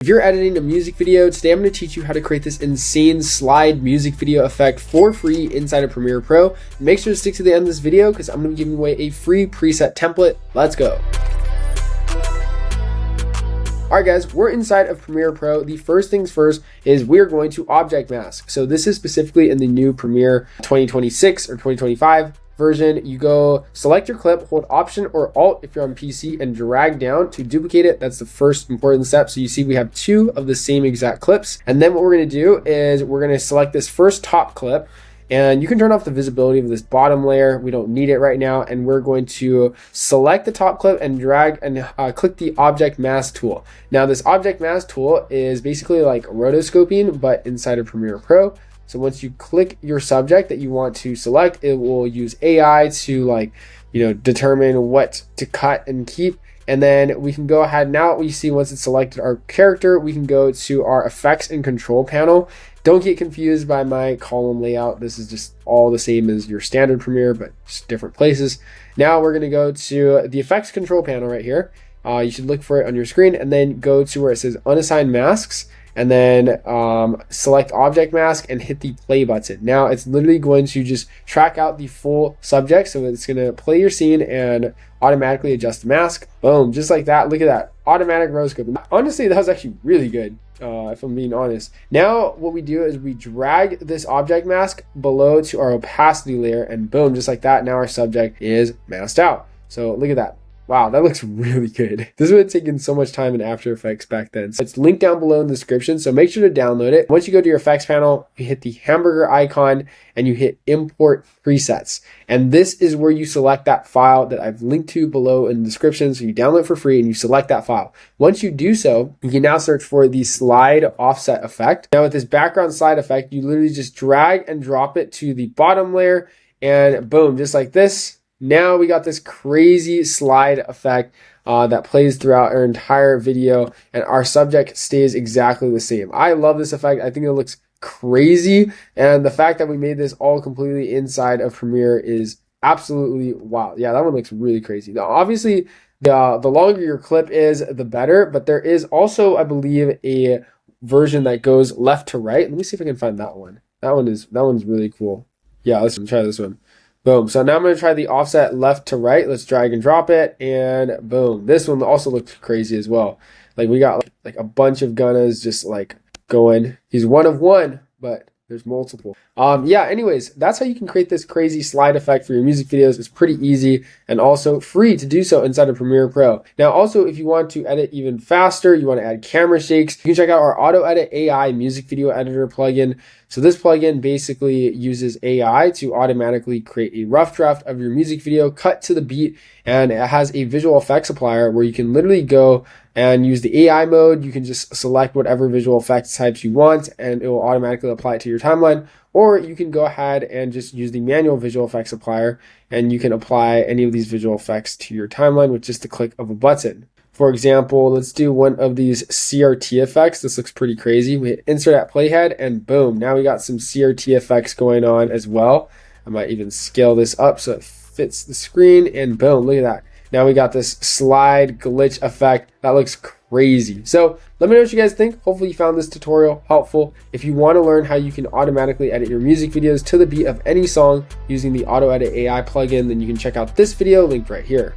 If you're editing a music video, today I'm going to teach you how to create this insane slide music video effect for free inside of Premiere Pro. Make sure to stick to the end of this video because I'm going to be giving away a free preset template. Let's go. Alright guys, we're inside of Premiere Pro. The first things first is we're going to object mask. So this is specifically in the new Premiere 2026 or 2025 version. You go select your clip, hold Option or Alt if you're on PC, and drag down to duplicate it. That's the first important step. So you see we have two of the same exact clips. And then what we're going to do is we're going to select this first top clip, and you can turn off the visibility of this bottom layer. We don't need it right now. And we're going to select the top clip and drag and click the object mask tool. Now this object mask tool is basically like rotoscoping, but inside of Premiere Pro. So once you click your subject that you want to select, it will use AI to determine what to cut and keep. And then we can go ahead, now we see once it's selected our character, we can go to our effects and control panel. Don't get confused by my column layout. This is just all the same as your standard Premiere, but just different places. Now we're gonna go to the effects control panel right here. You should look for it on your screen and then go to where it says unassigned masks, and then select object mask and hit the play button. Now it's literally going to just track out the full subject. So it's going to play your scene and automatically adjust the mask. Boom, just like that. Look at that, automatic rotoscope. Honestly, that was actually really good, if I'm being honest. Now what we do is we drag this object mask below to our opacity layer, and boom, just like that, now our subject is masked out. So look at that. Wow, that looks really good. This would have taken so much time in After Effects back then. So it's linked down below in the description, so make sure to download it. Once you go to your effects panel, you hit the hamburger icon and you hit import presets. And this is where you select that file that I've linked to below in the description. So you download it for free and you select that file. Once you do so, you can now search for the slide offset effect. Now with this background slide effect, you literally just drag and drop it to the bottom layer, and boom, just like this. Now we got this crazy slide effect that plays throughout our entire video, and our subject stays exactly the same. I love this effect. I think it looks crazy, and the fact that we made this all completely inside of Premiere is absolutely wild. Yeah, that one looks really crazy. Now, obviously, the longer your clip is, the better, but there is also, I believe, a version that goes left to right. Let me see if I can find that one. That one's really cool. Yeah, let's try this one. Boom. So now I'm going to try the offset left to right. Let's drag and drop it, and boom. This one also looks crazy as well. Like we got like a bunch of Gunnas just like going. He's one of one, but there's multiple. Yeah, anyways, that's how you can create this crazy slide effect for your music videos. It's pretty easy and also free to do so inside of Premiere Pro. Now, also, if you want to edit even faster, you want to add camera shakes, you can check out our AutoEdit AI music video editor plugin. So this plugin basically uses AI to automatically create a rough draft of your music video, cut to the beat, and it has a visual effects applier where you can literally go and use the AI mode. You can just select whatever visual effects types you want, and it will automatically apply it to your timeline. Or you can go ahead and just use the manual visual effects applier, and you can apply any of these visual effects to your timeline with just the click of a button. For example, let's do one of these CRT effects. This looks pretty crazy. We hit insert at playhead, and boom, now we got some CRT effects going on as well. I might even scale this up so it fits the screen, and boom, look at that. Now we got this slide glitch effect. That looks crazy. So let me know what you guys think. Hopefully you found this tutorial helpful. If you want to learn how you can automatically edit your music videos to the beat of any song using the AutoEdit AI plugin, then you can check out this video linked right here.